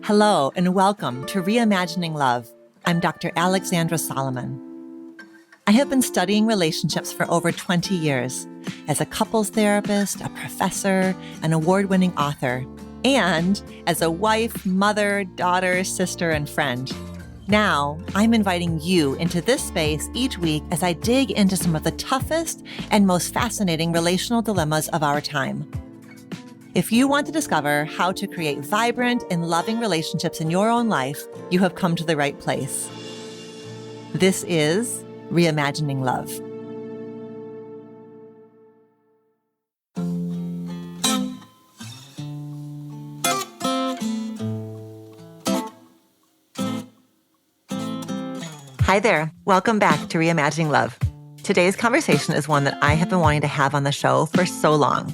Hello, and welcome to Reimagining Love. I'm Dr. Alexandra Solomon. I have been studying relationships for over 20 years as a couples therapist, a professor, an award-winning author, and as a wife, mother, daughter, sister, and friend. Now, I'm inviting you into this space each week as I dig into some of the toughest and most fascinating relational dilemmas of our time. If you want to discover how to create vibrant and loving relationships in your own life, you have come to the right place. This is Reimagining Love. Hi there. Welcome back to Reimagining Love. Today's conversation is one that I have been wanting to have on the show for so long.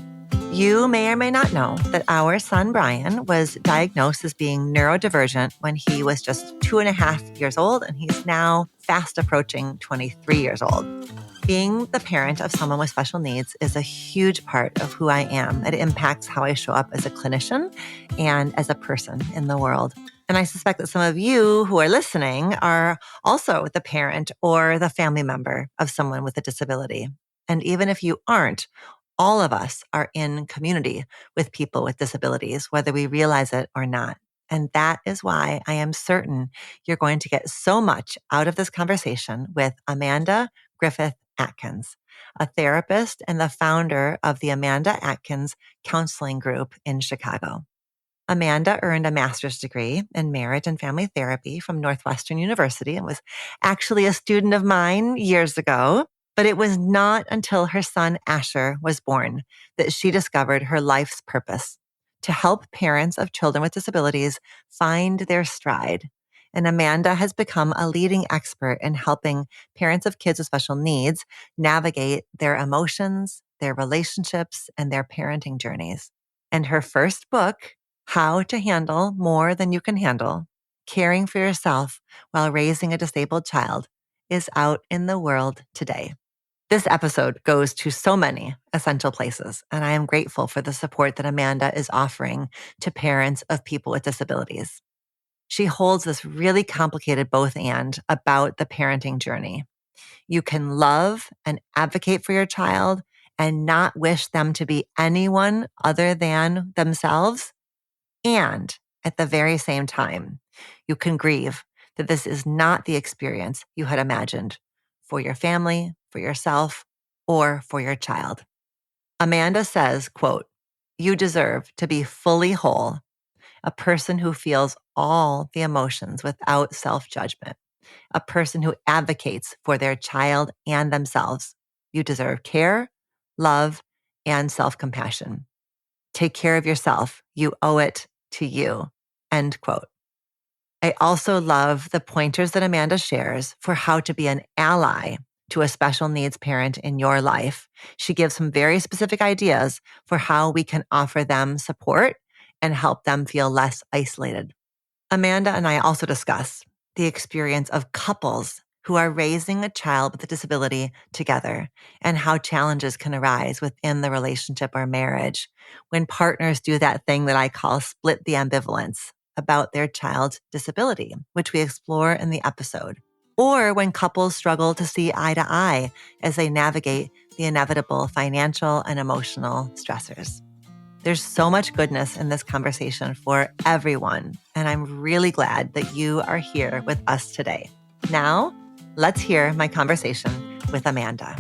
You may or may not know that our son, Brian, was diagnosed as being neurodivergent when he was just 2.5 years old, and he's now fast approaching 23 years old. Being the parent of someone with special needs is a huge part of who I am. It impacts how I show up as a clinician and as a person in the world. And I suspect that some of you who are listening are also the parent or the family member of someone with a disability. And even if you aren't, all of us are in community with people with disabilities, whether we realize it or not. And that is why I am certain you're going to get so much out of this conversation with Amanda Griffith-Atkins, a therapist and the founder of the Amanda Atkins Counseling Group in Chicago. Amanda earned a master's degree in marriage and family therapy from Northwestern University and was actually a student of mine years ago. But it was not until her son Asher was born that she discovered her life's purpose: to help parents of children with disabilities find their stride. And Amanda has become a leading expert in helping parents of kids with special needs navigate their emotions, their relationships, and their parenting journeys. And her first book, How to Handle More Than You Can Handle: Caring for Yourself While Raising a Disabled Child, is out in the world today. This episode goes to so many essential places, and I am grateful for the support that Amanda is offering to parents of people with disabilities. She holds this really complicated both-and about the parenting journey. You can love and advocate for your child and not wish them to be anyone other than themselves. And at the very same time, you can grieve that this is not the experience you had imagined for your family, for yourself, or for your child. Amanda says, quote, "You deserve to be fully whole, a person who feels all the emotions without self-judgment, a person who advocates for their child and themselves. You deserve care, love, and self-compassion. Take care of yourself. You owe it to you." End quote. I also love the pointers that Amanda shares for how to be an ally to a special needs parent in your life. She gives some very specific ideas for how we can offer them support and help them feel less isolated. Amanda and I also discuss the experience of couples who are raising a child with a disability together and how challenges can arise within the relationship or marriage when partners do that thing that I call split the ambivalence about their child's disability, which we explore in the episode, or when couples struggle to see eye to eye as they navigate the inevitable financial and emotional stressors. There's so much goodness in this conversation for everyone, and I'm really glad that you are here with us today. Now, let's hear my conversation with Amanda.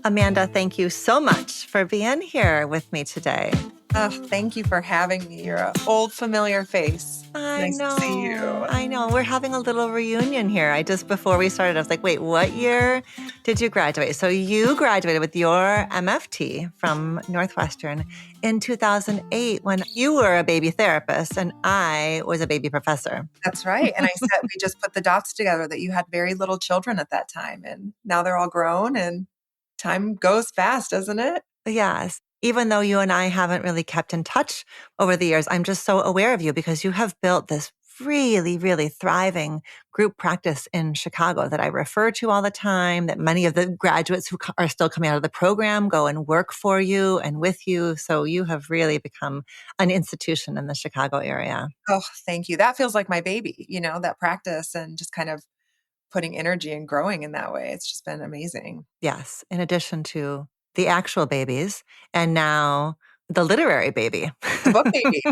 Amanda, thank you so much for being here with me today. Oh, thank you for having me. You're an old familiar face. Nice to see you. I know. We're having a little reunion here. Before we started, I was like, wait, what year did you graduate? So you graduated with your MFT from Northwestern in 2008 when you were a baby therapist and I was a baby professor. That's right. And I said, we just put the dots together that you had very little children at that time. And now they're all grown and time goes fast, doesn't it? Yes. Even though you and I haven't really kept in touch over the years, I'm just so aware of you because you have built this really, really thriving group practice in Chicago that I refer to all the time, that many of the graduates who are still coming out of the program go and work for you and with you. So you have really become an institution in the Chicago area. Oh, thank you. That feels like my baby, that practice and just kind of putting energy and growing in that way. It's just been amazing. Yes, in addition to the actual babies and now the literary baby. The book baby,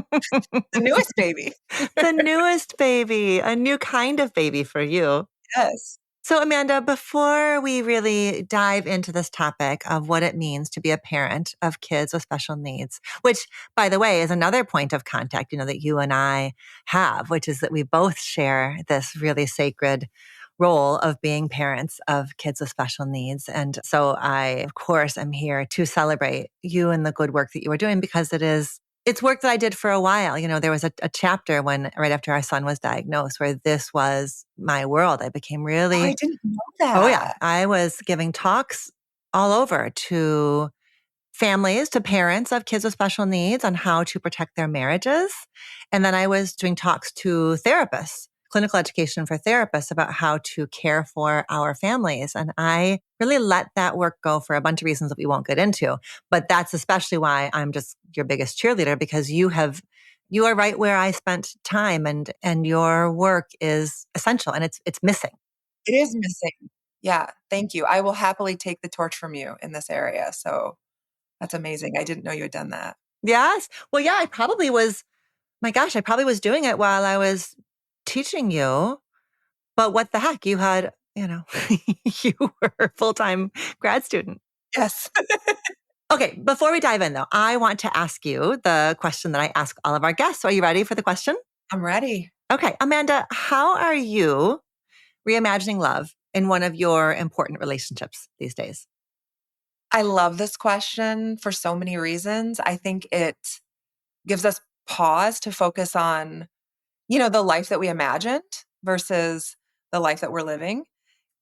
the newest baby. The newest baby, a new kind of baby for you. Yes. So, Amanda, before we really dive into this topic of what it means to be a parent of kids with special needs, which, by the way, is another point of contact, that you and I have, which is that we both share this really sacred role of being parents of kids with special needs. And so I, of course, am here to celebrate you and the good work that you are doing because it's work that I did for a while. There was a chapter right after our son was diagnosed where this was my world. I became Oh, I really, didn't know oh yeah, that. I was giving talks all over to families, to parents of kids with special needs on how to protect their marriages. And then I was doing talks to therapists, clinical education for therapists about how to care for our families. And I really let that work go for a bunch of reasons that we won't get into. But that's especially why I'm just your biggest cheerleader because you are right where I spent time and your work is essential and it's missing. It is missing. Yeah, thank you. I will happily take the torch from you in this area. So that's amazing. I didn't know you had done that. Yes. Well, yeah, my gosh, I probably was doing it while I was teaching you, but what the heck? You were a full-time grad student. Yes. Okay, before we dive in though, I want to ask you the question that I ask all of our guests. Are you ready for the question? I'm ready. Okay, Amanda, how are you reimagining love in one of your important relationships these days? I love this question for so many reasons. I think it gives us pause to focus on, the life that we imagined versus the life that we're living.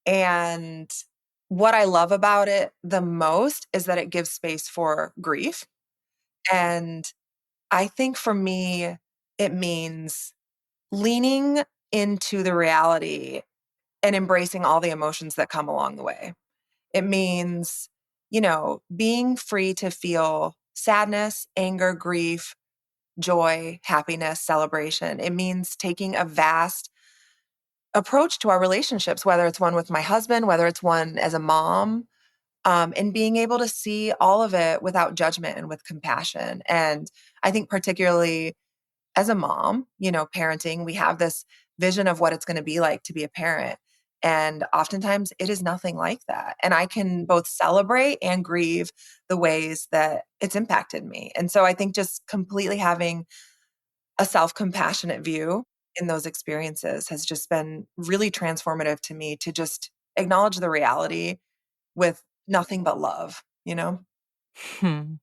And what I love about it the most is that it gives space for grief. And I think for me, it means leaning into the reality and embracing all the emotions that come along the way. It means, being free to feel sadness, anger, grief, joy, happiness, celebration. It means taking a vast approach to our relationships, whether it's one with my husband, whether it's one as a mom, and being able to see all of it without judgment and with compassion. And I think, particularly as a mom, parenting, we have this vision of what it's going to be like to be a parent. And oftentimes it is nothing like that. And I can both celebrate and grieve the ways that it's impacted me. And so I think just completely having a self compassionate view in those experiences has just been really transformative to me to just acknowledge the reality with nothing but love. Hmm.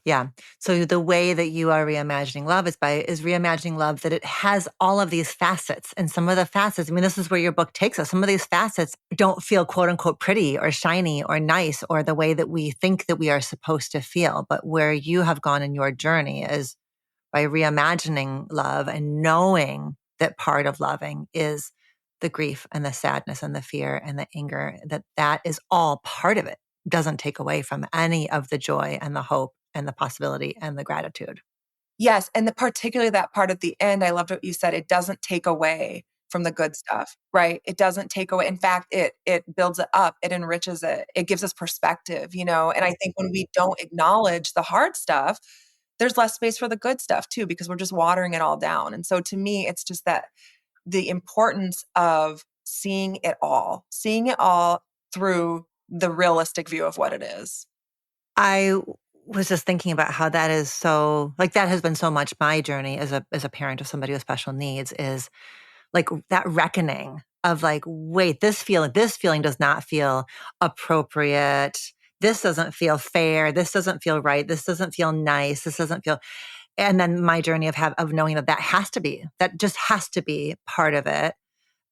Yeah. So the way that you are reimagining love is reimagining love that it has all of these facets. And some of the facets, I mean, this is where your book takes us. Some of these facets don't feel quote unquote pretty or shiny or nice or the way that we think that we are supposed to feel. But where you have gone in your journey is by reimagining love and knowing that part of loving is the grief and the sadness and the fear and the anger, that is all part of it. Doesn't take away from any of the joy and the hope and the possibility and the gratitude. Yes, and particularly that part at the end, I loved what you said, it doesn't take away from the good stuff, right? It doesn't take away. In fact, it builds it up, it enriches it, it gives us perspective. And I think when we don't acknowledge the hard stuff, there's less space for the good stuff too, because we're just watering it all down. And so to me, it's just that the importance of seeing it all through the realistic view of what it is. I was just thinking about how that is so like that has been so much my journey as a parent of somebody with special needs is like that reckoning of like, wait, this feeling does not feel appropriate. This doesn't feel fair. This doesn't feel right. This doesn't feel nice. This doesn't feel, and then my journey of knowing that just has to be part of it.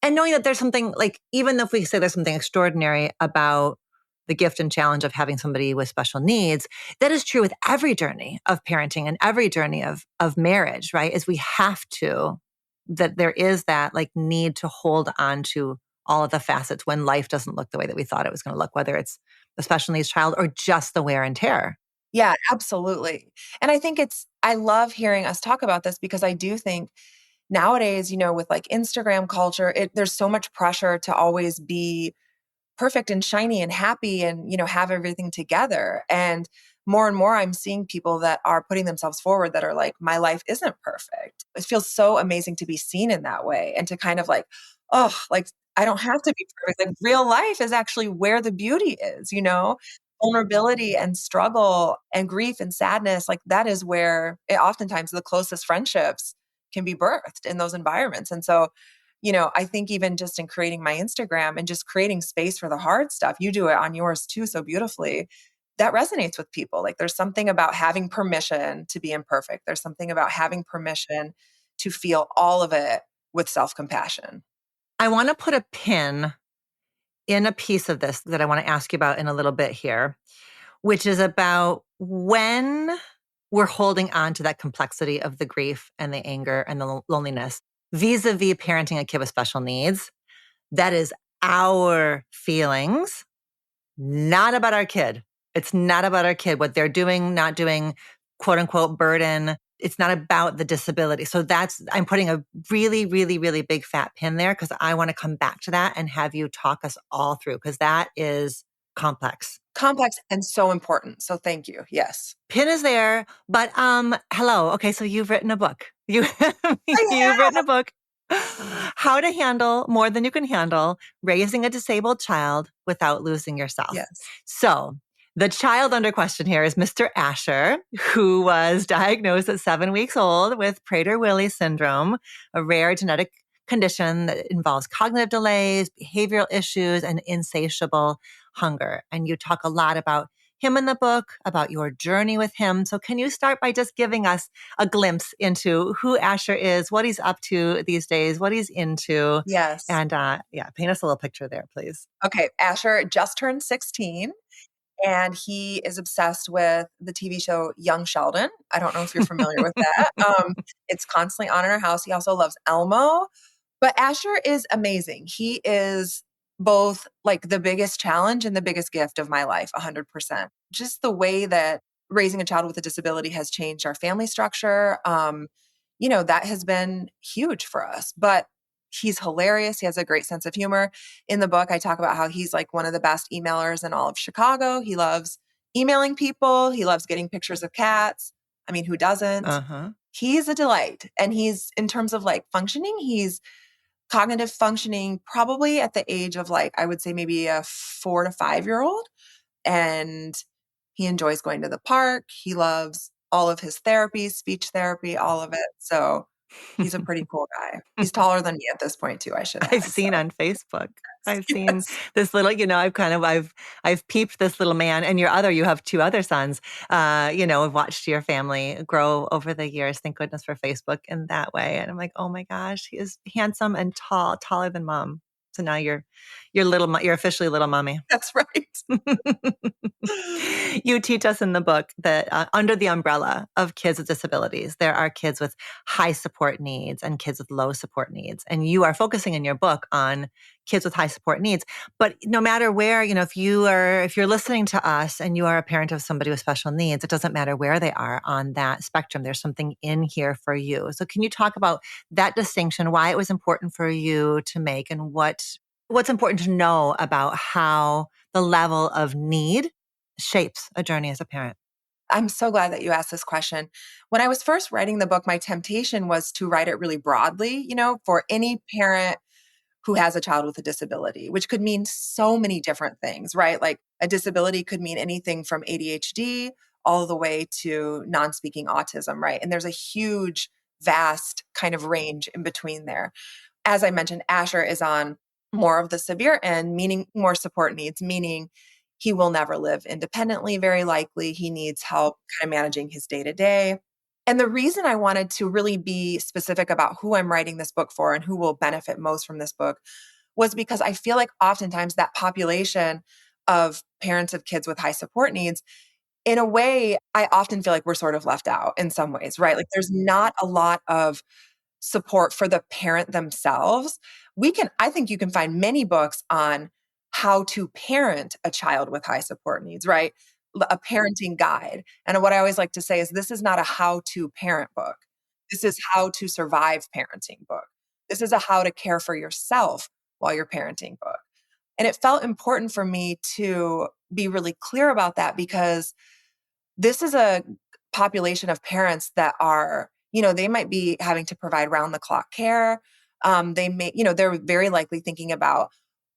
And knowing that there's something like, even if we say there's something extraordinary about the gift and challenge of having somebody with special needs, that is true with every journey of parenting and every journey of marriage, right? Is we have to that there is that like need to hold on to all of the facets when life doesn't look the way that we thought it was going to look, whether it's a special needs child or just the wear and tear. Yeah, absolutely. And I think I love hearing us talk about this because I do think nowadays, with like Instagram culture, there's so much pressure to always be perfect and shiny and happy and, have everything together. And more I'm seeing people that are putting themselves forward that are like, my life isn't perfect. It feels so amazing to be seen in that way and to kind of like, oh, like I don't have to be perfect. Like real life is actually where the beauty is. Vulnerability and struggle and grief and sadness, like that is where oftentimes the closest friendships can be birthed in those environments. And so, I think even just in creating my Instagram and just creating space for the hard stuff, you do it on yours too so beautifully. That resonates with people. Like there's something about having permission to be imperfect. There's something about having permission to feel all of it with self-compassion. I want to put a pin in a piece of this that I want to ask you about in a little bit here, which is about when we're holding on to that complexity of the grief and the anger and the loneliness vis-a-vis parenting a kid with special needs. That is our feelings, not about our kid. It's not about our kid, what they're doing, not doing, quote unquote, burden. It's not about the disability. So I'm putting a really, really, really big fat pin there because I want to come back to that and have you talk us all through because that is complex. Complex and so important. So thank you. Yes. Pin is there, but hello. Okay, so you've written a book. You've I written a book. How to handle more than you can handle, raising a disabled child without losing yourself. Yes. So the child under question here is Mr. Asher, who was diagnosed at 7 weeks old with Prader-Willi syndrome, a rare genetic condition that involves cognitive delays, behavioral issues, and insatiable hunger. And you talk a lot about him in the book, about your journey with him. So can you start by just giving us a glimpse into who Asher is, what he's up to these days, what he's into? Yes. And paint us a little picture there, please. Okay. Asher just turned 16 and he is obsessed with the TV show Young Sheldon. I don't know if you're familiar with that. It's constantly on in our house. He also loves Elmo. But Asher is amazing. He is both like the biggest challenge and the biggest gift of my life, 100%. Just the way that raising a child with a disability has changed our family structure. That has been huge for us. But he's hilarious. He has a great sense of humor. In the book, I talk about how he's like one of the best emailers in all of Chicago. He loves emailing people, he loves getting pictures of cats. I mean, who doesn't? Uh-huh. He's a delight. And he's, in terms of like functioning, he's cognitive functioning probably at the age of like, I would say maybe a 4 to 5 year old. And he enjoys going to the park. He loves all of his therapies, speech therapy, all of it. So he's a pretty cool guy. He's taller than me at this point too, I should I've add. seen So on Facebook. I've seen yes. this little, I've peeped this little man and you have two other sons, I've watched your family grow over the years. Thank goodness for Facebook in that way. And I'm like, oh my gosh, he is handsome and tall, taller than mom. So now you're officially little mommy. That's right. You teach us in the book that under the umbrella of kids with disabilities, there are kids with high support needs and kids with low support needs. And you are focusing in your book on kids with high support needs. But no matter where, if you're listening to us and you are a parent of somebody with special needs, it doesn't matter where they are on that spectrum. There's something in here for you. So can you talk about that distinction, why it was important for you to make and what's important to know about how the level of need shapes a journey as a parent? I'm so glad that you asked this question. When I was first writing the book, my temptation was to write it really broadly, for any parent who has a child with a disability, which could mean so many different things, right? Like a disability could mean anything from ADHD all the way to non speaking autism, right? And there's a huge, vast kind of range in between there. As I mentioned, Asher is on more of the severe end, meaning more support needs, meaning he will never live independently, very likely. He needs help kind of managing his day to day. And the reason I wanted to really be specific about who I'm writing this book for and who will benefit most from this book was because I feel like oftentimes that population of parents of kids with high support needs, in a way, I often feel like we're sort of left out in some ways, right? Like there's not a lot of support for the parent themselves, I think you can find many books on how to parent a child with high support needs, right? A parenting guide. And what I always like to say is this is not a how to parent book. This is how to survive parenting book. This is a how to care for yourself while you're parenting book. And it felt important for me to be really clear about that because this is a population of parents that are, they might be having to provide round the clock care. They may, they're very likely thinking about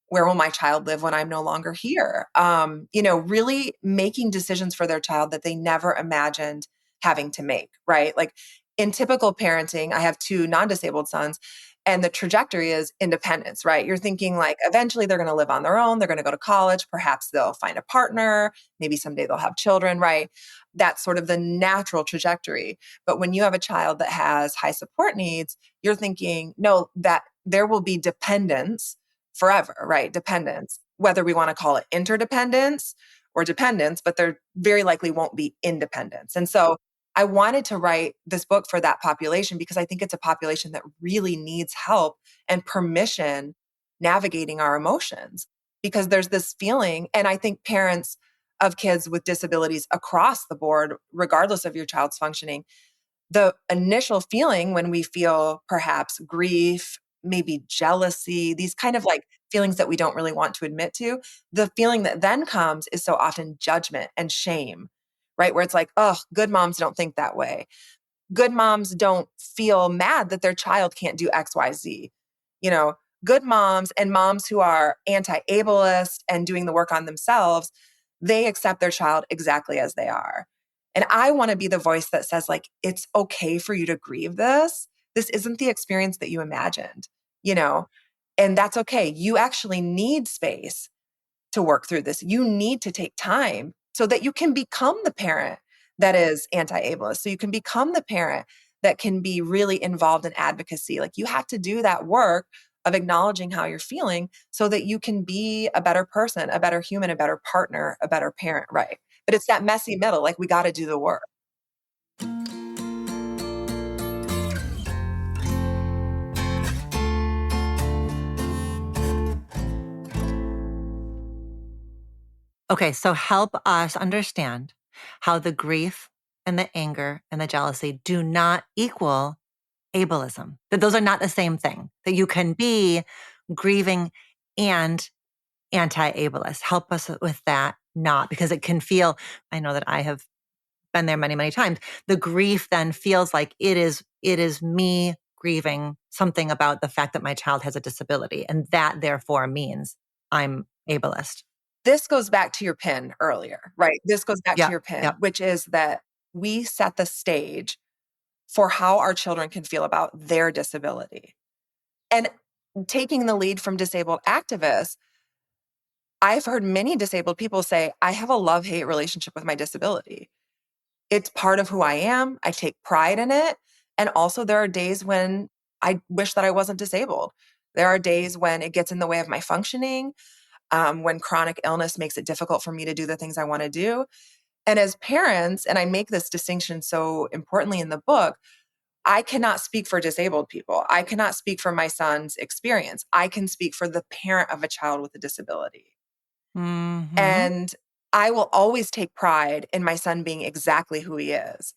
where will my child live when I'm no longer here? Really making decisions for their child that they never imagined having to make, right? Like in typical parenting, I have two non-disabled sons and the trajectory is independence, right? You're thinking like eventually they're going to live on their own, they're going to go to college, perhaps they'll find a partner, maybe someday they'll have children, right? That's sort of the natural trajectory. But when you have a child that has high support needs, you're thinking, no, that there will be dependence forever, right? Dependence, whether we want to call it interdependence or dependence, but there very likely won't be independence. And so I wanted to write this book for that population because I think it's a population that really needs help and permission navigating our emotions because there's this feeling. And I think parents of kids with disabilities across the board, regardless of your child's functioning, the initial feeling when we feel perhaps grief, maybe jealousy, these kind of like feelings that we don't really want to admit to, the feeling that then comes is so often judgment and shame, right? Where it's like, oh, good moms don't think that way. Good moms don't feel mad that their child can't do XYZ. You know, good moms and moms who are anti-ableist and doing the work on themselves, they accept their child exactly as they are. And I want to be the voice that says, like, it's okay for you to grieve this. This isn't the experience that you imagined, you know, and that's okay. You actually need space to work through this. You need to take time so that you can become the parent that is anti-ableist. So you can become the parent that can be really involved in advocacy. Like you have to do that work of acknowledging how you're feeling so that you can be a better person, a better human, a better partner, a better parent, right? But it's that messy middle, like we got to do the work. Okay, so help us understand how the grief and the anger and the jealousy do not equal ableism, that those are not the same thing, that you can be grieving and anti-ableist. Help us with that, not because it can feel, I know that I have been there many, many times. The grief then feels like it is me grieving something about the fact that my child has a disability. And that therefore means I'm ableist. This goes back to your pin earlier, right? This goes back to Yep. your pin, Yep. which is that we set the stage for how our children can feel about their disability. And taking the lead from disabled activists, I've heard many disabled people say, I have a love hate relationship with my disability. It's part of who I am. I take pride in it. And also, there are days when I wish that I wasn't disabled. There are days when it gets in the way of my functioning, when chronic illness makes it difficult for me to do the things I want to do. And as parents, and I make this distinction so importantly in the book, I cannot speak for disabled people. I cannot speak for my son's experience. I can speak for the parent of a child with a disability. Mm-hmm. And I will always take pride in my son being exactly who he is.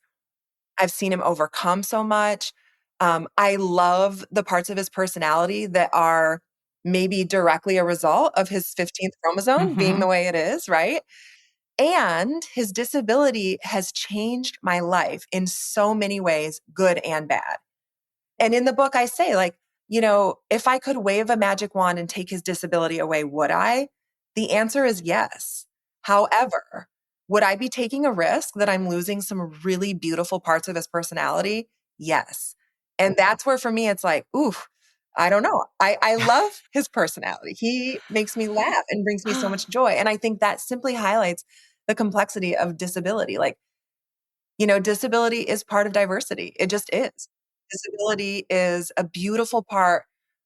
I've seen him overcome so much. I love the parts of his personality that are maybe directly a result of his 15th chromosome being Mm-hmm. the way it is, right? And his disability has changed my life in so many ways, good and bad. And in the book, I say, like, if I could wave a magic wand and take his disability away, would I? The answer is yes. However, would I be taking a risk that I'm losing some really beautiful parts of his personality? Yes. And that's where for me, it's like, ooh, I don't know. I love his personality. He makes me laugh and brings me so much joy. And I think that simply highlights the complexity of disability. Like, disability is part of diversity. It just is. Disability is a beautiful part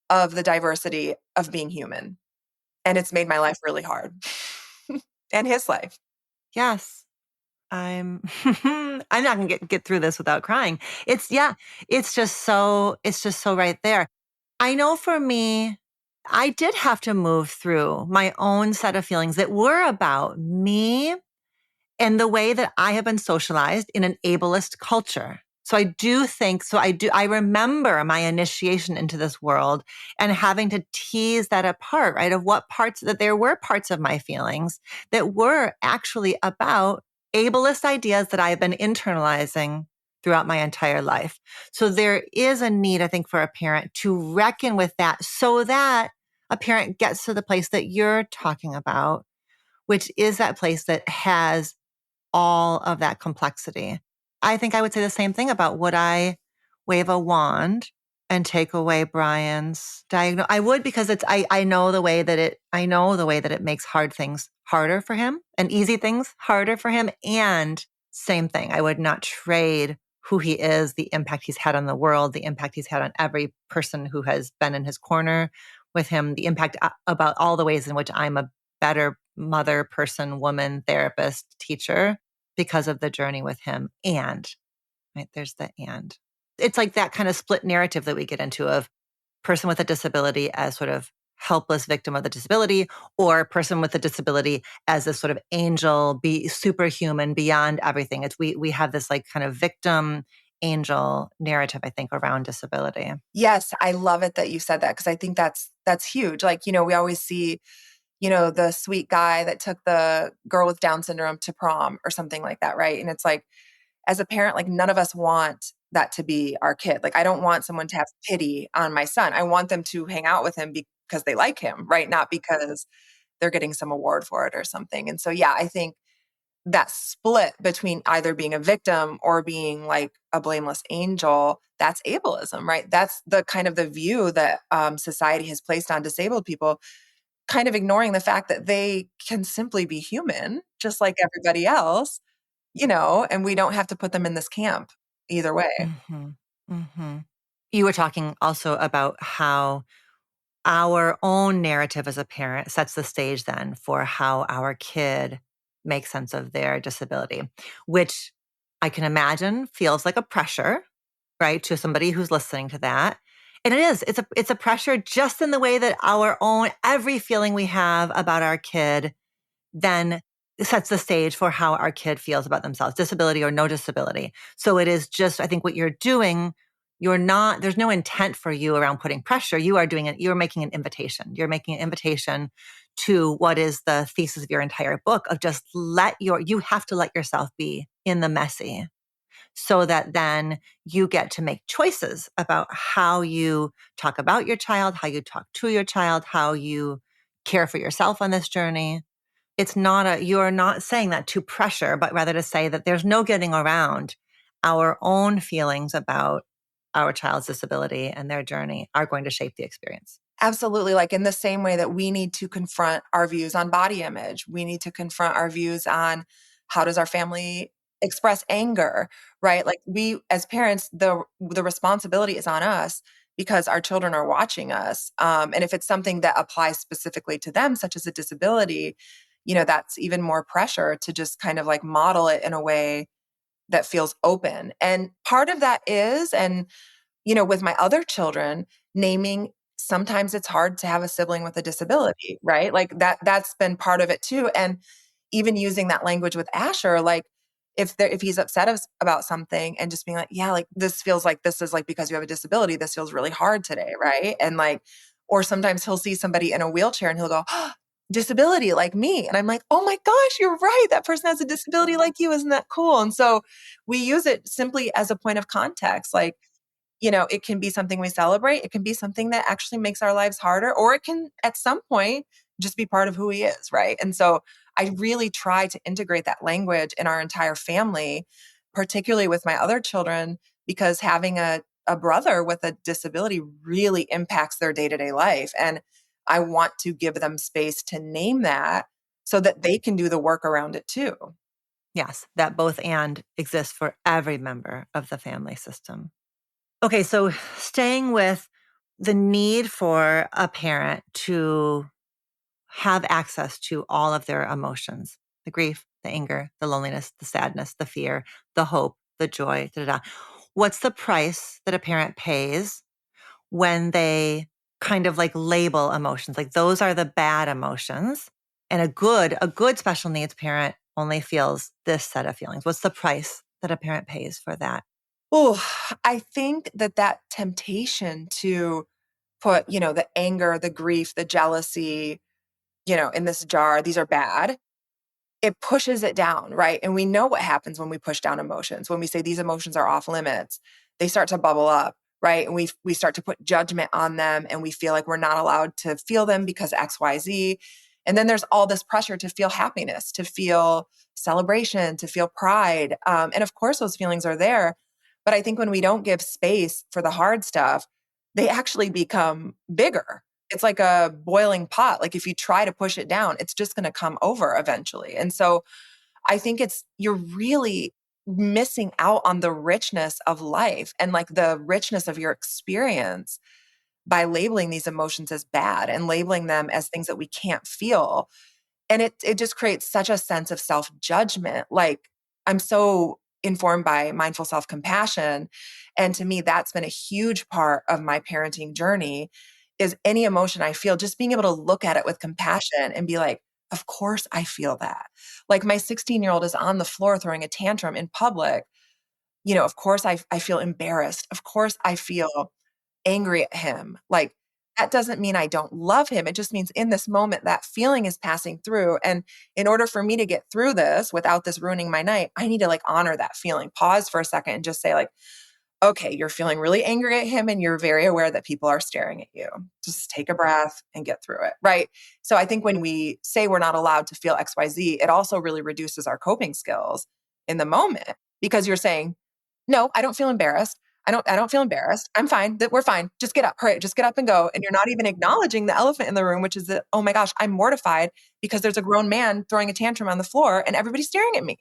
of the diversity of being human, and it's made my life really hard and his life. Yes. I'm not gonna get through this without crying. Yeah, it's just so right there. I know for me, I did have to move through my own set of feelings that were about me and the way that I have been socialized in an ableist culture. I remember my initiation into this world and having to tease that apart, right? Of what parts that there were parts of my feelings that were actually about ableist ideas that I've been internalizing throughout my entire life. So there is a need, I think, for a parent to reckon with that so that a parent gets to the place that you're talking about, which is that place that has all of that complexity. I think I would say the same thing about would I wave a wand and take away Brian's diagnosis? I would because I know the way that it makes hard things harder for him and easy things harder for him. And same thing, I would not trade who he is, the impact he's had on the world, the impact he's had on every person who has been in his corner with him, the impact about all the ways in which I'm a better mother, person, woman, therapist, teacher because of the journey with him. And, right, there's the and. It's like that kind of split narrative that we get into of person with a disability as sort of helpless victim of the disability, or person with a disability as this sort of angel, be superhuman beyond everything. We have this like kind of victim angel narrative, I think, around disability. Yes, I love it that you said that because I think that's huge. Like, we always see, the sweet guy that took the girl with Down syndrome to prom or something like that, right? And it's like, as a parent, like none of us want that to be our kid. Like I don't want someone to have pity on my son. I want them to hang out with him because they like him, right? Not because they're getting some award for it or something. And so, yeah, I think that split between either being a victim or being like a blameless angel, that's ableism, right? That's the kind of the view that society has placed on disabled people, kind of ignoring the fact that they can simply be human, just like everybody else, and we don't have to put them in this camp either way. Mm-hmm. Mm-hmm. You were talking also about how our own narrative as a parent sets the stage then for how our kid makes sense of their disability, which I can imagine feels like a pressure, right, to somebody who's listening to that. And it is, it's a pressure just in the way that our own, every feeling we have about our kid then sets the stage for how our kid feels about themselves, disability or no disability. So it is just, I think what you're doing, there's no intent for you around putting pressure. You are doing it, you're making an invitation. You're making an invitation to what is the thesis of your entire book of just you have to let yourself be in the messy so that then you get to make choices about how you talk about your child, how you talk to your child, how you care for yourself on this journey. You're not saying that to pressure, but rather to say that there's no getting around our own feelings about our child's disability and their journey are going to shape the experience. Absolutely. Like in the same way that we need to confront our views on body image, we need to confront our views on how does our family express anger, right? Like we as parents, the responsibility is on us because our children are watching us. And if it's something that applies specifically to them, such as a disability, that's even more pressure to just kind of like model it in a way that feels open. And part of that is, and with my other children, naming sometimes it's hard to have a sibling with a disability, right? Like that's been part of it too. And even using that language with Asher, like if he's upset about something and just being like, yeah, like this feels like this is like because you have a disability, this feels really hard today, right? And like, or sometimes he'll see somebody in a wheelchair and he'll go, oh, disability like me. And I'm like, oh my gosh, you're right. That person has a disability like you. Isn't that cool? And so we use it simply as a point of context. Like, it can be something we celebrate. It can be something that actually makes our lives harder, or it can at some point just be part of who he is, right? And so I really try to integrate that language in our entire family, particularly with my other children, because having a brother with a disability really impacts their day-to-day life. And I want to give them space to name that so that they can do the work around it too. Yes, that both and exists for every member of the family system. Okay, so staying with the need for a parent to have access to all of their emotions. the grief, the anger, the loneliness, the sadness, the fear, the hope, the joy, da, da, da. What's the price that a parent pays when they kind of like label emotions? Like those are the bad emotions. And a good special needs parent only feels this set of feelings. What's the price that a parent pays for that? Oh, I think that temptation to put, the anger, the grief, the jealousy, in this jar, these are bad. It pushes it down, right? And we know what happens when we push down emotions. When we say these emotions are off limits, they start to bubble up, right? And we start to put judgment on them and we feel like we're not allowed to feel them because XYZ. And then there's all this pressure to feel happiness, to feel celebration, to feel pride. And of course, those feelings are there. But I think when we don't give space for the hard stuff, they actually become bigger. It's like a boiling pot. Like if you try to push it down, it's just going to come over eventually. And so I think you're really missing out on the richness of life and like the richness of your experience by labeling these emotions as bad and labeling them as things that we can't feel. And it just creates such a sense of self-judgment. Like I'm so informed by mindful self-compassion. And to me, that's been a huge part of my parenting journey is any emotion I feel, just being able to look at it with compassion and be like, of course I feel that. Like my 16-year-old is on the floor throwing a tantrum in public. Of course I feel embarrassed. Of course I feel angry at him. Like that doesn't mean I don't love him. It just means in this moment that feeling is passing through. And in order for me to get through this without this ruining my night, I need to like honor that feeling. Pause for a second and just say like, okay, you're feeling really angry at him and you're very aware that people are staring at you. Just take a breath and get through it. Right. So I think when we say we're not allowed to feel XYZ, it also really reduces our coping skills in the moment because you're saying, no, I don't feel embarrassed. I don't feel embarrassed. I'm fine. That we're fine. Just get up. Hurry, just get up and go. And you're not even acknowledging the elephant in the room, which is that, oh my gosh, I'm mortified because there's a grown man throwing a tantrum on the floor and everybody's staring at me,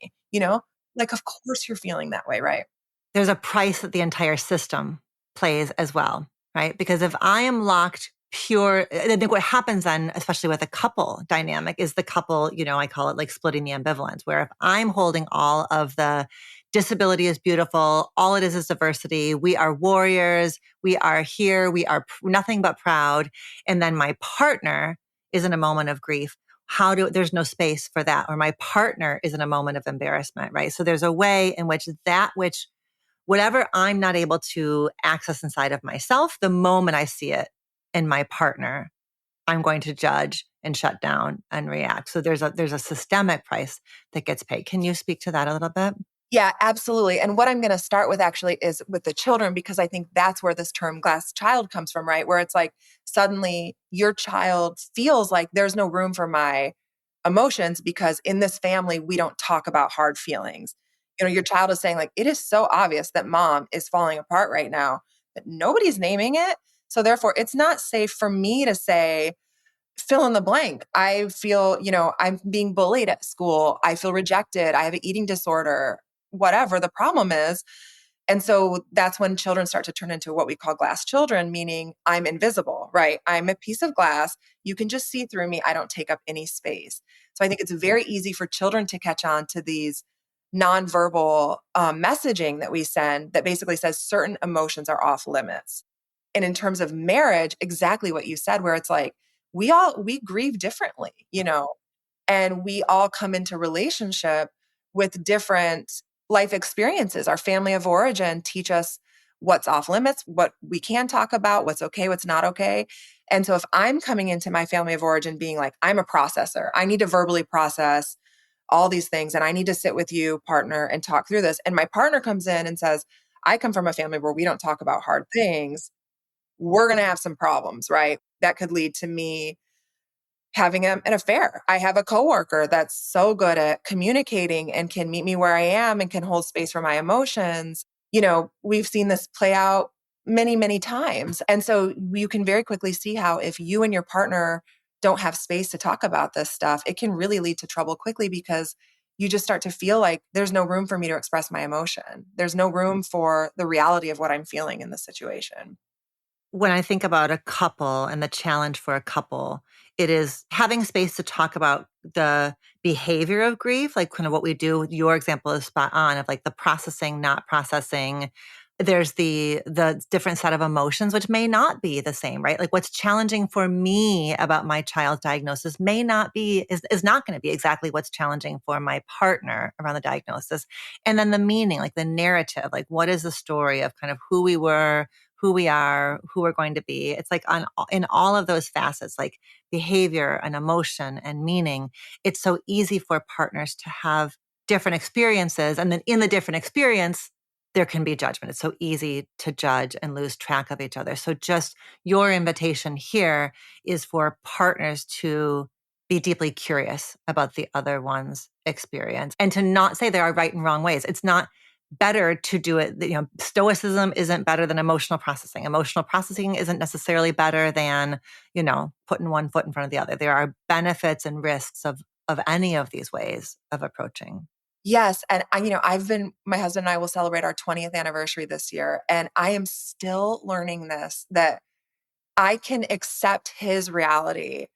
Like of course you're feeling that way, right? There's a price that the entire system plays as well, right? Because if I am locked pure, I think what happens then, especially with a couple dynamic, is the couple, I call it like splitting the ambivalence, where if I'm holding all of the disability is beautiful, all it is diversity, we are warriors, we are here, we are nothing but proud. And then my partner is in a moment of grief. There's no space for that, or my partner is in a moment of embarrassment, right? So there's a way in which whatever I'm not able to access inside of myself, the moment I see it in my partner, I'm going to judge and shut down and react. So there's a systemic price that gets paid. Can you speak to that a little bit? Yeah, absolutely. And what I'm going to start with actually is with the children, because I think that's where this term glass child comes from, right? Where it's like suddenly your child feels like there's no room for my emotions because in this family, we don't talk about hard feelings. Your child is saying, like, it is so obvious that mom is falling apart right now, but nobody's naming it. So therefore, it's not safe for me to say, fill in the blank. I feel, I'm being bullied at school. I feel rejected. I have an eating disorder, whatever the problem is. And so that's when children start to turn into what we call glass children, meaning I'm invisible, right? I'm a piece of glass. You can just see through me. I don't take up any space. So I think it's very easy for children to catch on to these nonverbal messaging that we send that basically says certain emotions are off limits. And in terms of marriage, exactly what you said, where it's like, we grieve differently, and we all come into relationship with different life experiences. Our family of origin teach us what's off limits, what we can talk about, what's okay, what's not okay. And so if I'm coming into my family of origin being like, I'm a processor, I need to verbally process all these things and I need to sit with you, partner, and talk through this. And my partner comes in and says, I come from a family where we don't talk about hard things. We're going to have some problems, right? That could lead to me having an affair. I have a coworker that's so good at communicating and can meet me where I am and can hold space for my emotions. We've seen this play out many, many times. And so you can very quickly see how if you and your partner don't have space to talk about this stuff, it can really lead to trouble quickly because you just start to feel like there's no room for me to express my emotion. There's no room for the reality of what I'm feeling in the situation. When I think about a couple and the challenge for a couple, it is having space to talk about the behavior of grief, like kind of what we do. Your example is spot on of like the processing, not processing. There's the different set of emotions, which may not be the same, right? Like what's challenging for me about my child's diagnosis may not be, is not going to be exactly what's challenging for my partner around the diagnosis. And then the meaning, like the narrative, like what is the story of kind of who we were, who we are, who we're going to be. It's like in all of those facets, like behavior and emotion and meaning, it's so easy for partners to have different experiences. And then in the different experience, there can be judgment. It's so easy to judge and lose track of each other. So just your invitation here is for partners to be deeply curious about the other one's experience and to not say there are right and wrong ways. It's not better to do it. Stoicism isn't better than emotional processing. Emotional processing isn't necessarily better than, putting one foot in front of the other. There are benefits and risks of any of these ways of approaching. Yes. And my husband and I will celebrate our 20th anniversary this year. And I am still learning this, that I can accept his reality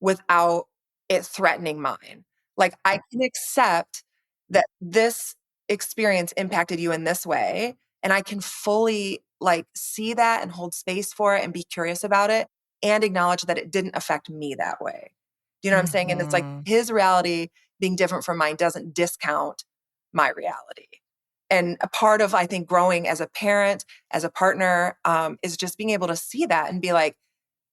without it threatening mine. Like I can accept that this experience impacted you in this way. And I can fully like see that and hold space for it and be curious about it and acknowledge that it didn't affect me that way. Do you know what I'm saying? And it's like Mhm. his reality being different from mine doesn't discount my reality. And a part of, I think, growing as a parent, as a partner, is just being able to see that and be like,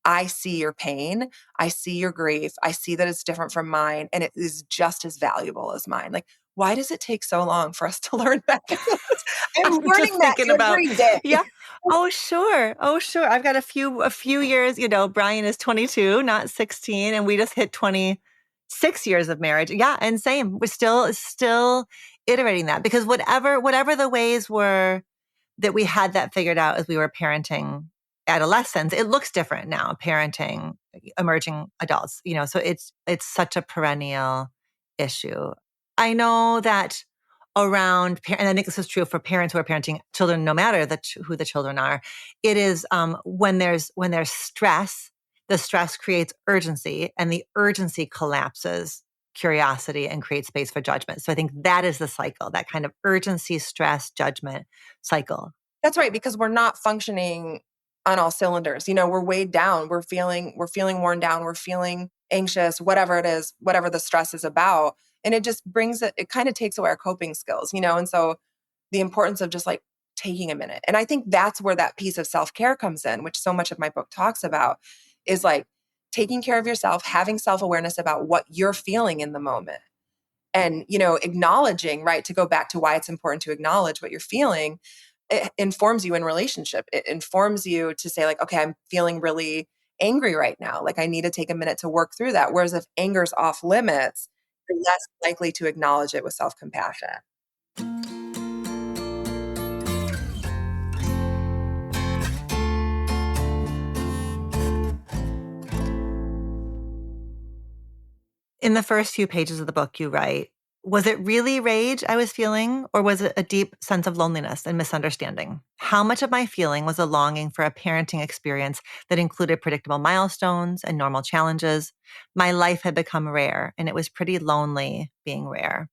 I see your pain. I see your grief. I see that it's different from mine and it is just as valuable as mine. Like, why does it take so long for us to learn that? I'm I'm just learning that thinking about, every day. yeah. Oh, sure. Oh, sure. I've got a few years, Brian is 22, not 16, and we just hit 26 years of marriage. Yeah. And same, we're still iterating that because whatever the ways were that we had that figured out as we were parenting adolescents, it looks different now, parenting emerging adults, so it's such a perennial issue. I know that and I think this is true for parents who are parenting children, no matter who the children are, it is when there's stress, the stress creates urgency and the urgency collapses curiosity and creates space for judgment. So I think that is the cycle, that kind of urgency, stress, judgment cycle. That's right, because we're not functioning on all cylinders. We're weighed down. We're feeling worn down. We're feeling anxious, whatever it is, whatever the stress is about. And it just it kind of takes away our coping skills. And so the importance of just like taking a minute. And I think that's where that piece of self-care comes in, which so much of my book talks about, is like taking care of yourself, having self-awareness about what you're feeling in the moment. And, acknowledging, right, to go back to why it's important to acknowledge what you're feeling, it informs you in relationship. It informs you to say like, okay, I'm feeling really angry right now. Like I need to take a minute to work through that. Whereas if anger's off limits, you're less likely to acknowledge it with self-compassion. In the first few pages of the book, you write, was it really rage I was feeling, or was it a deep sense of loneliness and misunderstanding? How much of my feeling was a longing for a parenting experience that included predictable milestones and normal challenges? My life had become rare, and it was pretty lonely being rare.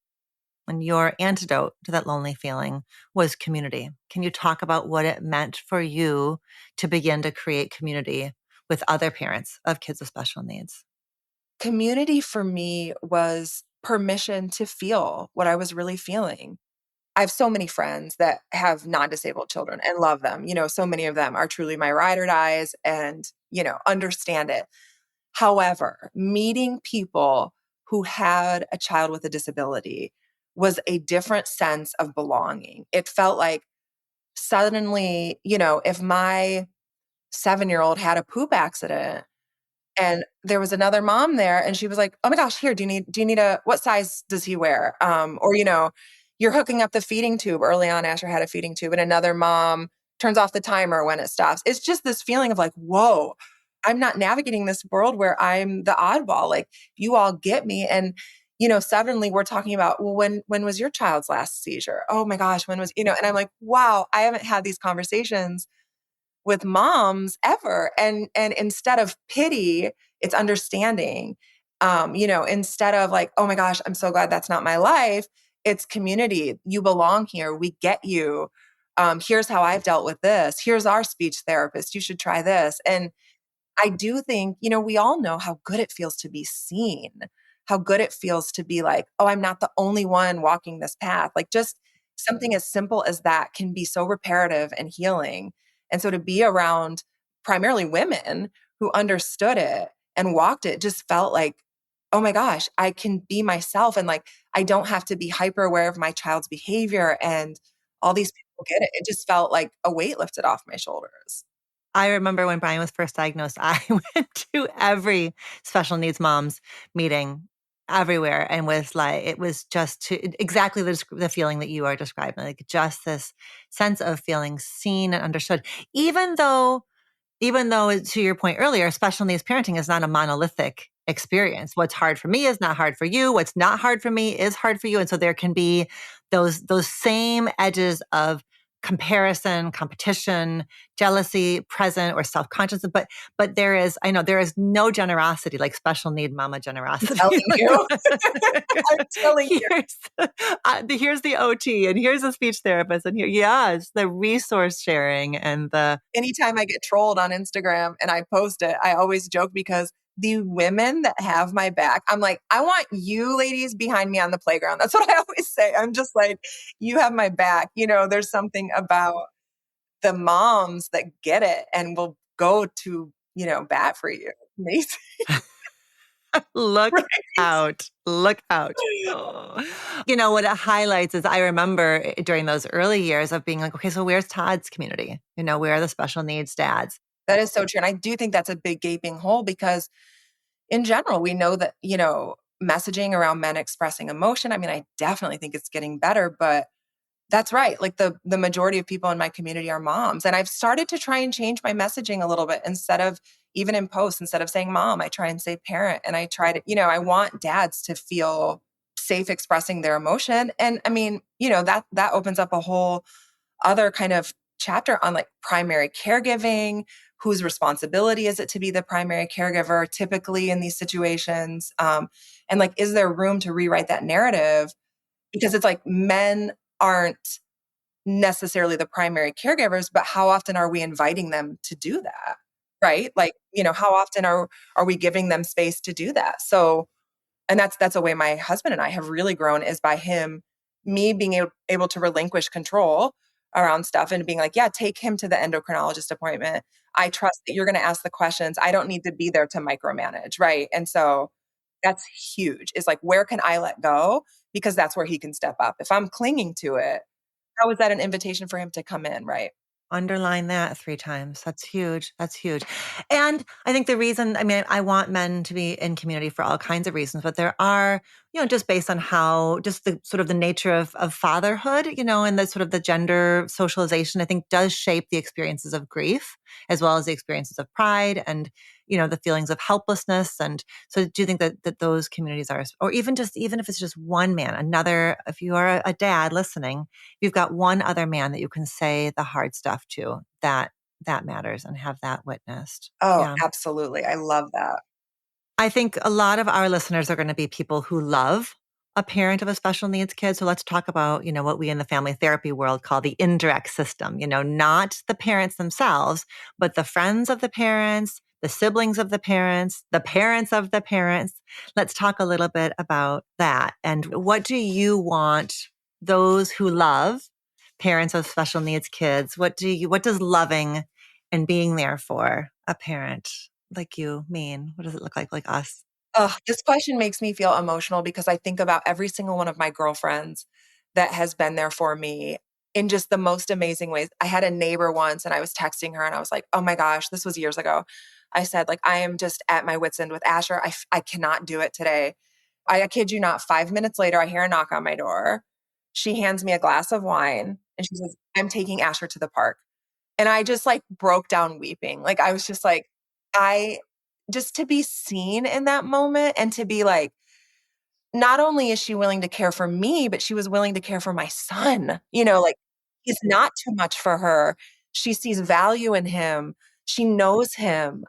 And your antidote to that lonely feeling was community. Can you talk about what it meant for you to begin to create community with other parents of kids with special needs? Community for me was permission to feel what I was really feeling. I have so many friends that have non-disabled children and love them. So many of them are truly my ride or dies and, understand it. However, meeting people who had a child with a disability was a different sense of belonging. It felt like suddenly, if my 7-year-old had a poop accident, and there was another mom there and she was like, "Oh my gosh, here, do you need what size does he wear?" Or, you're hooking up the feeding tube. Early on, Asher had a feeding tube and another mom turns off the timer when it stops. It's just this feeling of like, whoa, I'm not navigating this world where I'm the oddball. Like you all get me. And, suddenly we're talking about, well, when was your child's last seizure? Oh my gosh, when was, and I'm like, wow, I haven't had these conversations with moms ever. And instead of pity, it's understanding. Instead of like, oh my gosh, I'm so glad that's not my life. It's community. You belong here. We get you. Here's how I've dealt with this. Here's our speech therapist. You should try this. And I do think, we all know how good it feels to be seen, how good it feels to be like, oh, I'm not the only one walking this path. Like just something as simple as that can be so reparative and healing. And so to be around primarily women who understood it and walked it just felt like, oh my gosh, I can be myself. And like, I don't have to be hyper aware of my child's behavior and all these people get it. It just felt like a weight lifted off my shoulders. I remember when Brian was first diagnosed, I went to every special needs moms meeting everywhere and was like, it was just exactly the feeling that you are describing, like just this sense of feeling seen and understood, even though to your point earlier, special needs parenting is not a monolithic experience. What's hard for me is not hard for you. What's not hard for me is hard for you. And so there can be those same edges of comparison, competition, jealousy present or self-conscious. But I know there is no generosity like special need mama generosity. Telling you. I'm telling you. Here's the OT and here's a speech therapist and yes, the resource sharing and the Anytime I get trolled on Instagram and I post it, I always joke because the women that have my back, I'm like, I want you ladies behind me on the playground. That's what I always say. I'm just like, you have my back. There's something about the moms that get it and will go to, bat for you. Amazing. look Right? out. Look out. Oh. What it highlights is I remember during those early years of being like, okay, so where's Todd's community? Where are the special needs dads? That is so true. And I do think that's a big gaping hole because in general, we know that, messaging around men expressing emotion. I mean, I definitely think it's getting better, but that's right. Like the majority of people in my community are moms. And I've started to try and change my messaging a little bit instead of even in posts, instead of saying mom, I try and say parent. And I try to, I want dads to feel safe expressing their emotion. And I mean, that opens up a whole other kind of chapter on like primary caregiving. Whose responsibility is it to be the primary caregiver typically in these situations? And like, is there room to rewrite that narrative? Because it's like men aren't necessarily the primary caregivers, but how often are we inviting them to do that? Right? Like, how often are we giving them space to do that? So, and that's a way my husband and I have really grown is by me being able to relinquish control around stuff and being like, yeah, take him to the endocrinologist appointment. I trust that you're going to ask the questions. I don't need to be there to micromanage. Right. And so that's huge. Is like, where can I let go? Because that's where he can step up. If I'm clinging to it, how is that an invitation for him to come in? Right. Underline that 3 times. That's huge. That's huge. And I think I mean, I want men to be in community for all kinds of reasons, but there are, just based on just the sort of the nature of fatherhood, and the sort of the gender socialization, I think does shape the experiences of grief as well as the experiences of pride and, the feelings of helplessness. And so do you think that those communities are, or even if it's just one man, if you are a dad listening, you've got one other man that you can say the hard stuff to, that matters and have that witnessed. Oh, Yeah. absolutely. I love that. I think a lot of our listeners are going to be people who love a parent of a special needs kid. So let's talk about, what we in the family therapy world call the indirect system, not the parents themselves, but the friends of the parents, the siblings of the parents of the parents. Let's talk a little bit about that. And what do you want those who love parents of special needs kids? What does loving and being there for a parent like you mean? What does it look like us? Ugh, this question makes me feel emotional because I think about every single one of my girlfriends that has been there for me in just the most amazing ways. I had a neighbor once and I was texting her and I was like, oh my gosh, this was years ago. I said, like, I am just at my wit's end with Asher. I cannot do it today. I kid you not, 5 minutes later, I hear a knock on my door. She hands me a glass of wine and she says, I'm taking Asher to the park. And I just like broke down weeping. Like I was just like, I just to be seen in that moment and to be like, not only is she willing to care for me, but she was willing to care for my son. Like he's not too much for her. She sees value in him. She knows him.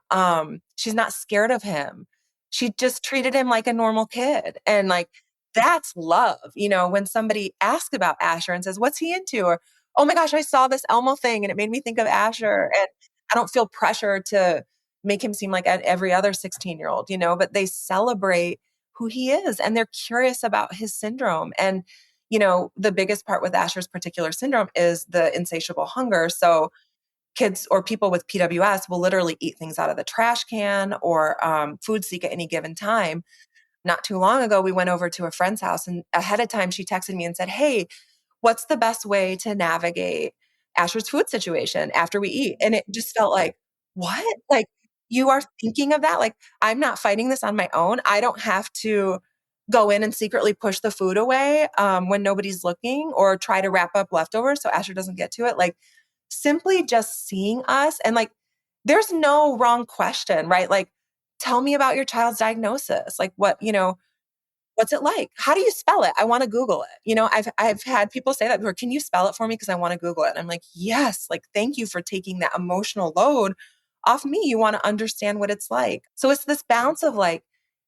She's not scared of him. She just treated him like a normal kid. And like, that's love. When somebody asks about Asher and says, what's he into? Or, oh my gosh, I saw this Elmo thing and it made me think of Asher. And I don't feel pressure to make him seem like every other 16-year-old, but they celebrate who he is and they're curious about his syndrome. And, the biggest part with Asher's particular syndrome is the insatiable hunger. So kids or people with PWS will literally eat things out of the trash can or food seek at any given time. Not too long ago, we went over to a friend's house and ahead of time, she texted me and said, hey, what's the best way to navigate Asher's food situation after we eat? And it just felt like, what? Like, you are thinking of that? Like, I'm not fighting this on my own. I don't have to go in and secretly push the food away when nobody's looking or try to wrap up leftovers so Asher doesn't get to it. Like, simply just seeing us and like, there's no wrong question, right? Like, tell me about your child's diagnosis. Like, what's it like? How do you spell it? I want to Google it. I've had people say that before. Can you spell it for me? Because I want to Google it. And I'm like, yes, like thank you for taking that emotional load off me. You want to understand what it's like. So it's this balance of like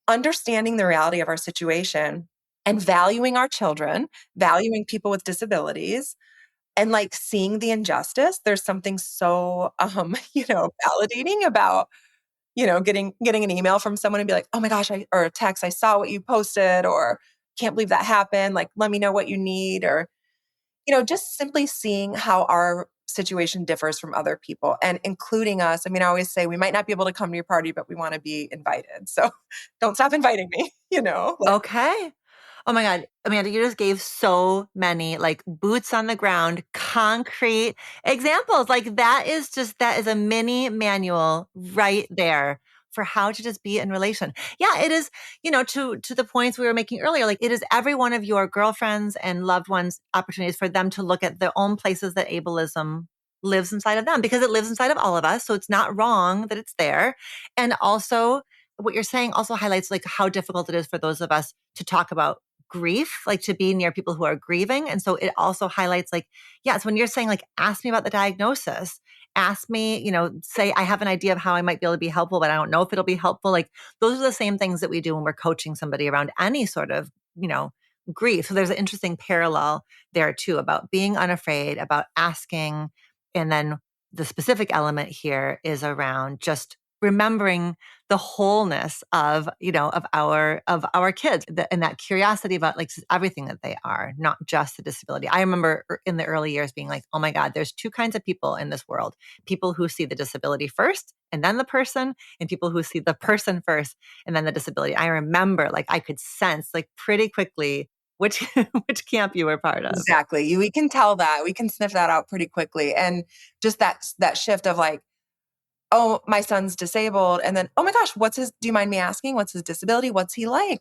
understanding the reality of our situation and valuing our children, valuing people with disabilities, and like seeing the injustice. There's something so validating about getting an email from someone and be like, oh my gosh, or a text, I saw what you posted, or can't believe that happened. Like, let me know what you need, or, just simply seeing how our situation differs from other people and including us. I mean, I always say we might not be able to come to your party, but we want to be invited. So don't stop inviting me, like, Okay. Oh my God, Amanda, you just gave so many like boots on the ground, concrete examples. Like that is a mini manual right there for how to just be in relation. Yeah, it is, to the points we were making earlier, like it is every one of your girlfriends and loved ones opportunities for them to look at their own places that ableism lives inside of them because it lives inside of all of us. So it's not wrong that it's there. And also what you're saying also highlights like how difficult it is for those of us to talk about grief, like to be near people who are grieving. And so it also highlights like, yes, when you're saying like, ask me about the diagnosis, ask me, say I have an idea of how I might be able to be helpful, but I don't know if it'll be helpful. Like those are the same things that we do when we're coaching somebody around any sort of, grief. So there's an interesting parallel there too about being unafraid, about asking. And then the specific element here is around just remembering the wholeness of our kids and that curiosity about like everything that they are, not just the disability. I remember in the early years being like, oh my God, there's two kinds of people in this world: people who see the disability first and then the person, and people who see the person first and then the disability. I remember like I could sense like pretty quickly which which camp you were part of. exactly. We can tell that. We can sniff that out pretty quickly. And just that shift of like, oh, my son's disabled. And then, oh my gosh, do you mind me asking? What's his disability? What's he like?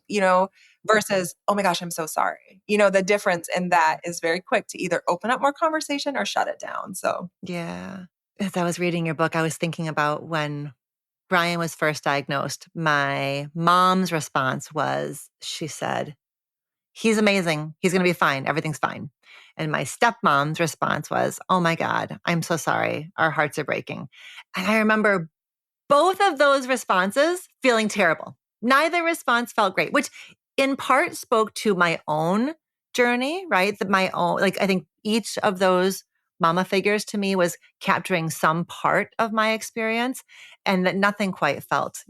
Versus, oh my gosh, I'm so sorry. The difference in that is very quick to either open up more conversation or shut it down. So, Yeah. As I was reading your book, I was thinking about when Brian was first diagnosed. My mom's response was, she said, he's amazing. He's going to be fine. Everything's fine. And my stepmom's response was, oh my God, I'm so sorry. Our hearts are breaking. And I remember both of those responses feeling terrible. Neither response felt great, which in part spoke to my own journey, right? That my own, like, I think each of those mama figures to me was capturing some part of my experience, and that nothing quite felt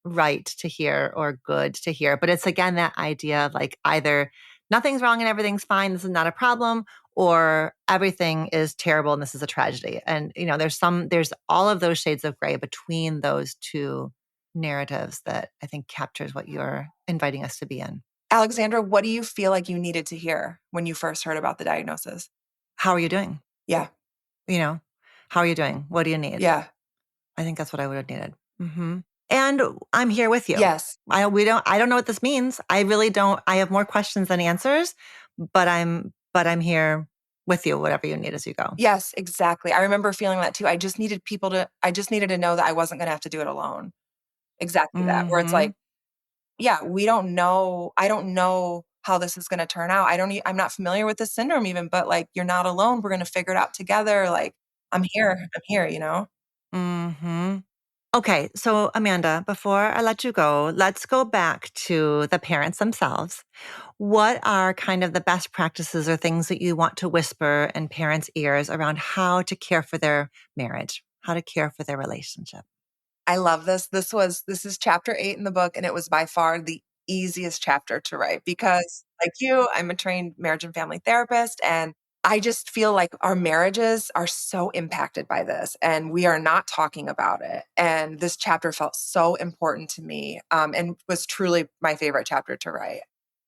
right to hear or good to hear. But it's again that idea of like either nothing's wrong and everything's fine, this is not a problem, or everything is terrible and this is a tragedy. And, there's all of those shades of gray between those two narratives that I think captures what you're inviting us to be in. Alexandra, what do you feel like you needed to hear when you first heard about the diagnosis? How are you doing? Yeah. You know, how are you doing? What do you need? Yeah. I think that's what I would have needed. And I'm here with you. Yes. I don't know what this means. I really don't. I have more questions than answers, but I'm here with you, whatever you need as you go. Yes, exactly. I remember feeling that too. I just needed to know that I wasn't going to have to do it alone. Exactly that. Where it's Mm-hmm. like, yeah, we don't know. I don't know how this is going to turn out. I'm not familiar with this syndrome even, but like, you're not alone. We're going to figure it out together. Like, I'm here, you know? Mm-hmm. Okay, so Amanda, before I let you go, let's go back to the parents themselves. What are kind of the best practices or things that you want to whisper in parents' ears around how to care for their marriage, how to care for their relationship? I love this. This is chapter 8 in the book, and it was by far the easiest chapter to write because, like you, I'm a trained marriage and family therapist, and I just feel like our marriages are so impacted by this, and we are not talking about it. And this chapter felt so important to me, and was truly my favorite chapter to write.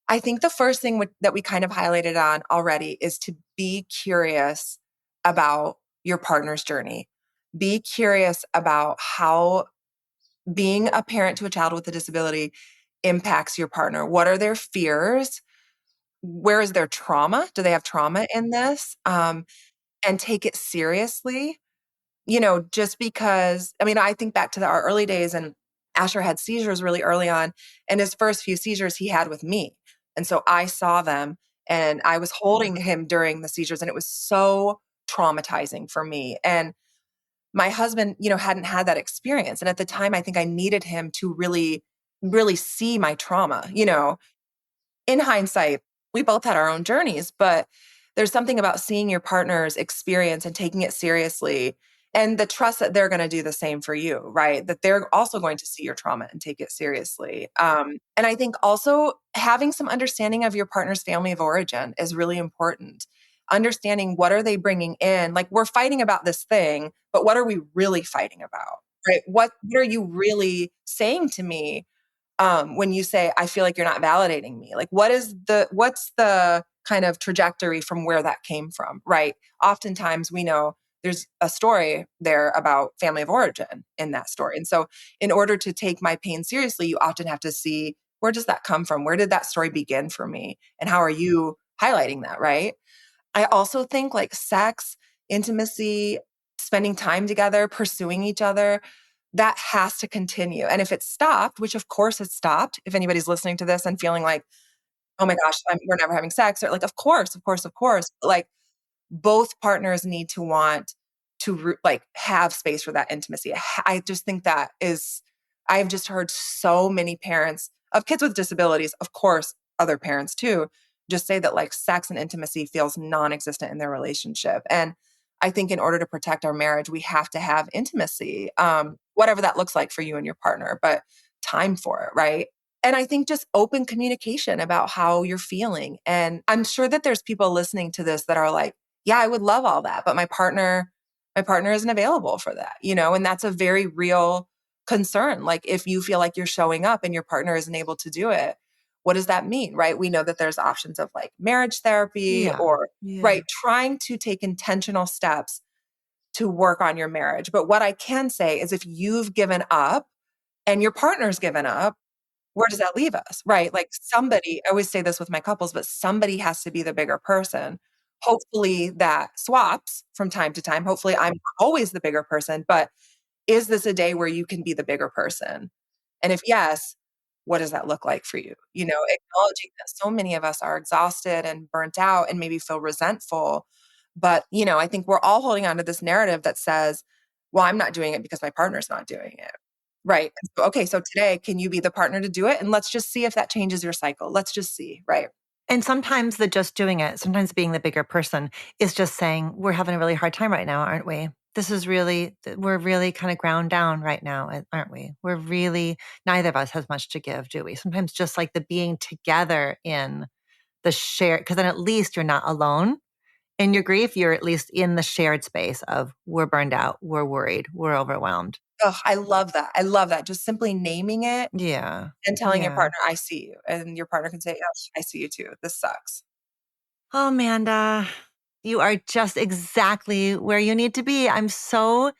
I think the first thing that we kind of highlighted on already is to be curious about your partner's journey. Be curious about how being a parent to a child with a disability impacts your partner. What are their fears? Where is their trauma? Do they have trauma in this? And take it seriously. Just because, I mean, I think back to our early days, and Asher had seizures really early on. And his first few seizures he had with me. And so I saw them and I was holding him during the seizures, and it was so traumatizing for me. And my husband, hadn't had that experience. And at the time, I think I needed him to really, really see my trauma. In hindsight, we both had our own journeys, but there's something about seeing your partner's experience and taking it seriously and the trust that they're going to do the same for you, right? That they're also going to see your trauma and take it seriously. And I think also having some understanding of your partner's family of origin is really important. Understanding what are they bringing in? Like, we're fighting about this thing, but what are we really fighting about? Right? What are you really saying to me when you say, I feel like you're not validating me? Like, what's the kind of trajectory from where that came from, right? Oftentimes we know there's a story there about family of origin in that story. And so in order to take my pain seriously, you often have to see, where does that come from? Where did that story begin for me? And how are you highlighting that, right? I also think like sex, intimacy, spending time together, pursuing each other, that has to continue. And if it stopped, which of course it stopped, if anybody's listening to this and feeling like, oh my gosh, we're never having sex, or like, of course, of course, of course. Like, both partners need to want to like have space for that intimacy. I just think that is, I've just heard so many parents of kids with disabilities, of course, other parents too, just say that like sex and intimacy feels non-existent in their relationship. And I think in order to protect our marriage, we have to have intimacy, whatever that looks like for you and your partner, but time for it, right? And I think just open communication about how you're feeling. And I'm sure that there's people listening to this that are like, yeah, I would love all that, but my partner isn't available for that, and that's a very real concern. Like, if you feel like you're showing up and your partner isn't able to do it, what does that mean, right? We know that there's options of like marriage therapy Yeah. or, Yeah. right, trying to take intentional steps to work on your marriage. But what I can say is if you've given up and your partner's given up, where does that leave us, right? Like, somebody, I always say this with my couples, but somebody has to be the bigger person. Hopefully that swaps from time to time. Hopefully I'm not always the bigger person, but is this a day where you can be the bigger person? And if yes, what does that look like for you? Acknowledging that so many of us are exhausted and burnt out and maybe feel resentful. But, I think we're all holding on to this narrative that says, well, I'm not doing it because my partner's not doing it. Right. And so, okay, so today, can you be the partner to do it? And let's just see if that changes your cycle. Let's just see. Right. And sometimes the just doing it, sometimes being the bigger person is just saying, we're having a really hard time right now, aren't we? We're really kind of ground down right now, aren't we? We're really, neither of us has much to give, do we? Sometimes just like the being together in the share, because then at least you're not alone in your grief. You're at least in the shared space of we're burned out, we're worried, we're overwhelmed. Oh, I love that. I love that. Just simply naming it Yeah. and telling your Yeah. partner, I see you. And your partner can say, oh, I see you too. This sucks. Oh, Amanda, you are just exactly where you need to be. I'm so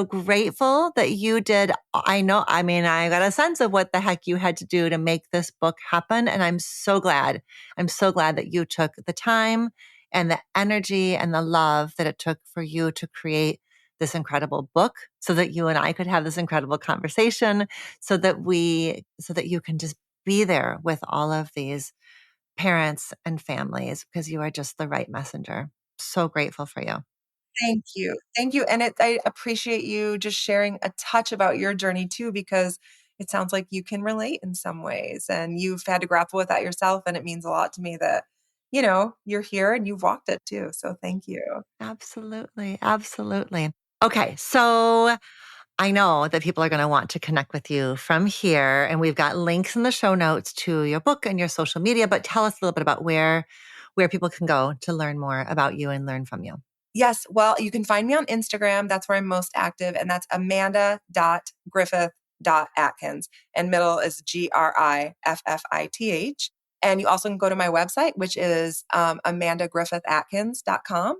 grateful that you did. I mean, I got a sense of what the heck you had to do to make this book happen. And I'm so glad. I'm so glad that you took the time and the energy and the love that it took for you to create this incredible book so that you and I could have this incredible conversation so that you can just be there with all of these parents and families because you are just the right messenger. So grateful for you. Thank you. Thank you. And I appreciate you just sharing a touch about your journey too, because it sounds like you can relate in some ways and you've had to grapple with that yourself. And it means a lot to me that, you're here and you've walked it too. So thank you. Absolutely. Absolutely. Okay. So I know that people are going to want to connect with you from here. And we've got links in the show notes to your book and your social media, but tell us a little bit about where people can go to learn more about you and learn from you. Yes. Well, you can find me on Instagram. That's where I'm most active. And that's Amanda.Griffith.Atkins. And middle is Griffith. And you also can go to my website, which is amandagriffithatkins.com.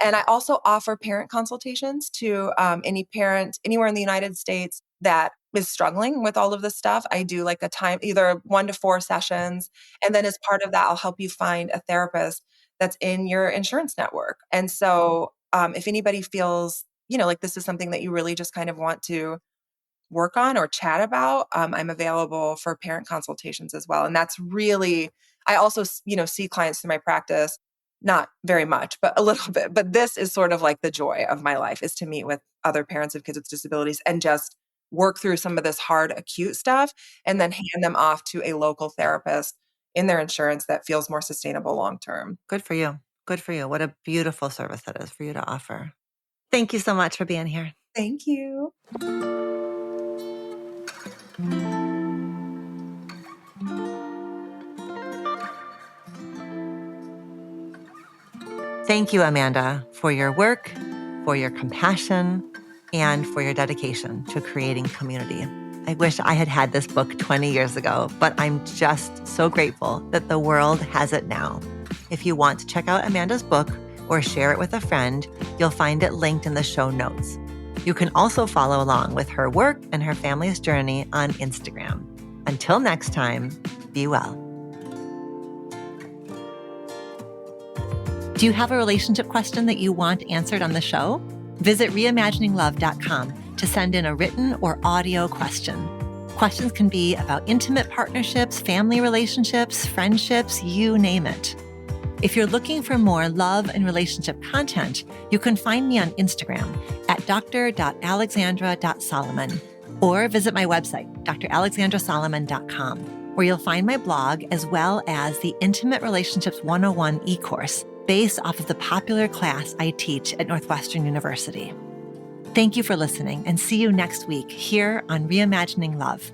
And I also offer parent consultations to any parent anywhere in the United States that is struggling with all of this stuff. I do like a time, either 1 to 4 sessions. And then as part of that, I'll help you find a therapist that's in your insurance network. And so if anybody feels, like this is something that you really just kind of want to work on or chat about, I'm available for parent consultations as well. And that's really, I also, see clients through my practice, not very much, but a little bit. But this is sort of like the joy of my life, is to meet with other parents of kids with disabilities and just work through some of this hard acute stuff and then hand them off to a local therapist in their insurance that feels more sustainable long term. Good for you. Good for you. What a beautiful service that is for you to offer. Thank you so much for being here. Thank you. Thank you, Amanda, for your work, for your compassion, and for your dedication to creating community. I wish I had had this book 20 years ago, but I'm just so grateful that the world has it now. If you want to check out Amanda's book or share it with a friend, you'll find it linked in the show notes. You can also follow along with her work and her family's journey on Instagram. Until next time, be well. Do you have a relationship question that you want answered on the show? Visit reimagininglove.com to send in a written or audio question. Questions can be about intimate partnerships, family relationships, friendships, you name it. If you're looking for more love and relationship content, you can find me on Instagram at dr.alexandra.solomon or visit my website, dralexandrasolomon.com, where you'll find my blog as well as the Intimate Relationships 101 e-course based off of the popular class I teach at Northwestern University. Thank you for listening and see you next week here on Reimagining Love.